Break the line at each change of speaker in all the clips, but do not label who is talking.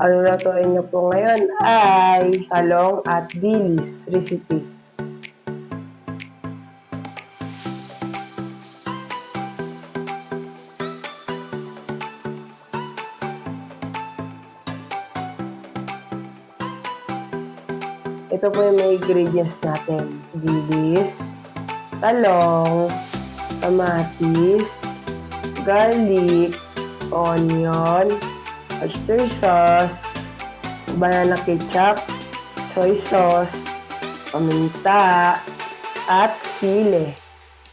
Ang lutuin niyo po ngayon ay talong at dilis recipe. Ito po yung mga ingredients natin. Dilis, talong, kamatis, garlic, onion, oyster sauce, banana ketchup, soy sauce, paminta, at sili.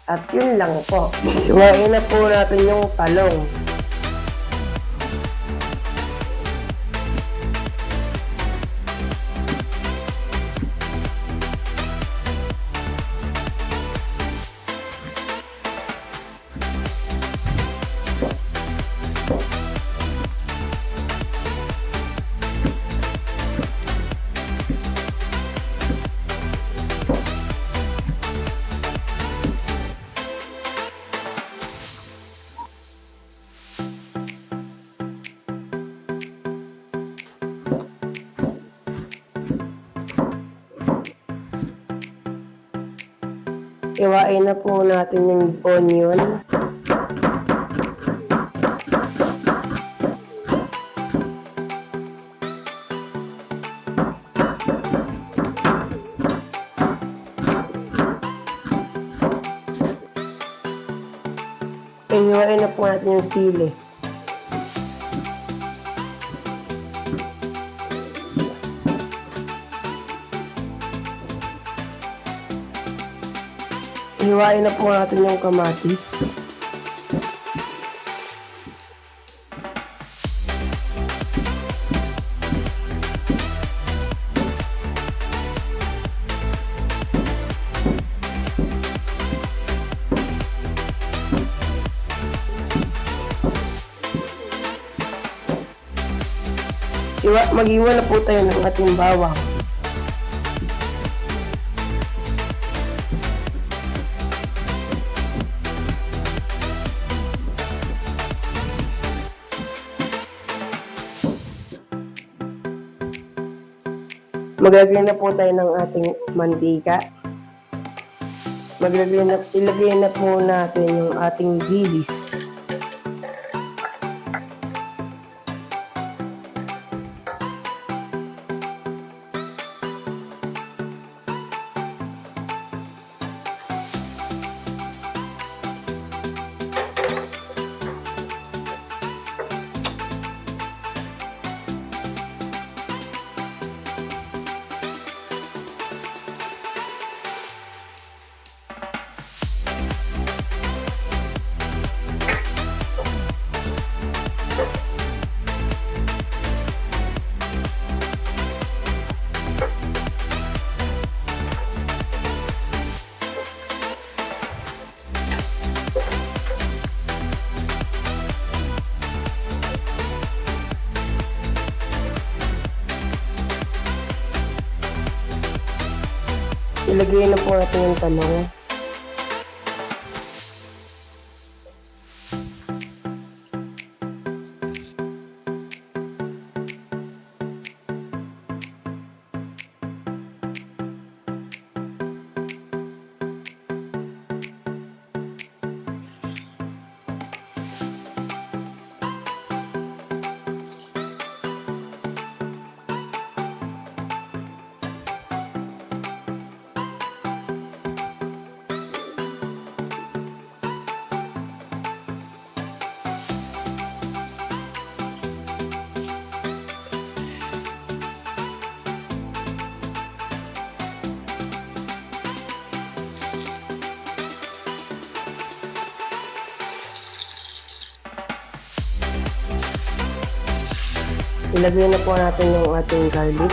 At yun lang po. Sumain na po natin yung talong. Iwain na po natin yung onion. Iwain na po natin yung sili. Hiwain na po natin yung kamatis. Mag-iwan na po tayo ng ating bawang. Maglagay na po tayo ng ating mantika. Ilagay na po natin yung ating dilis. Ilagay na po natin yung talong. Ilagay na po natin yung ating garlic.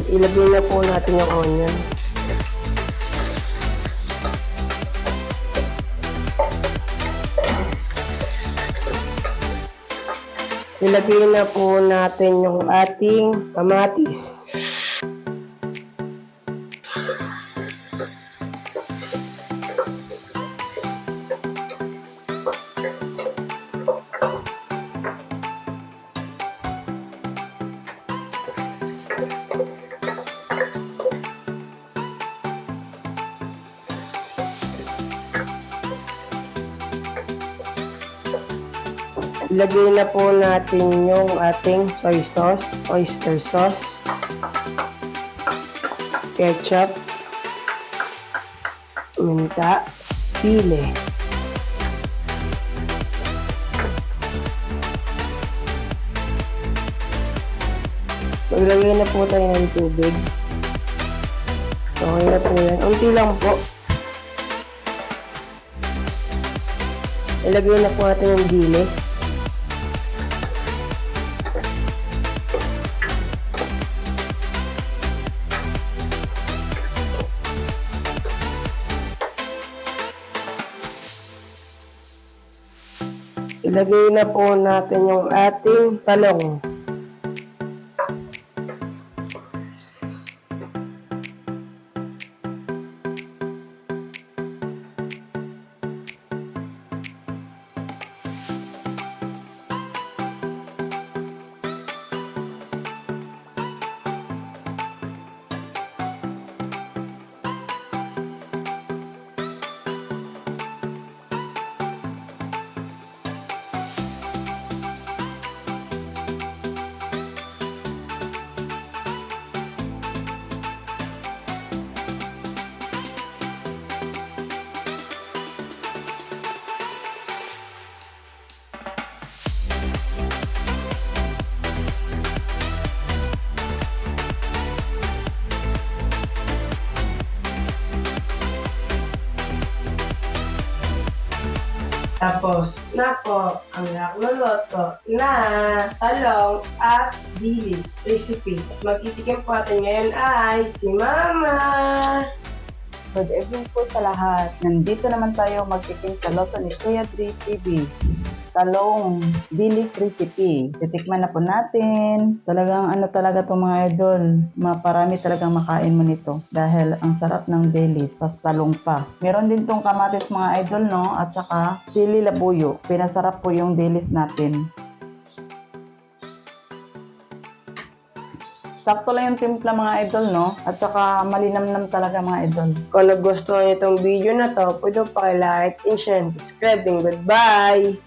Ilagay na po natin yung onion. Ilagay na po natin yung ating kamatis. Ilagay na po natin yung ating soy sauce, oyster sauce, ketchup, minta, sili. Maglagay na po tayo ng tubig. Okay na po yan. Unti lang po. Ilagay na po natin yung dilis. Ilagay na po natin yung ating talong. Tapos na po ang nagluluto na talong at dilis recipe. Magtitikim po natin ngayon ay si Mama.
Good evening po sa lahat. Nandito naman tayo magtikim sa loto ni Kuya Dre TV. Talong dilis recipe. Titikman na po natin. Talagang ano talaga itong mga idol. Maparami talagang makain mo nito. Dahil ang sarap ng dilis. Pas talong pa. Meron din tong kamatis mga idol, no? At saka sili labuyo. Pinasarap po yung dilis natin. Sakto lang yung timpla mga idol, no? At saka malinamnam talaga mga idol.
Kung nagustuhan niyo itong video na to, pwede pa like and share and subscribe. Goodbye!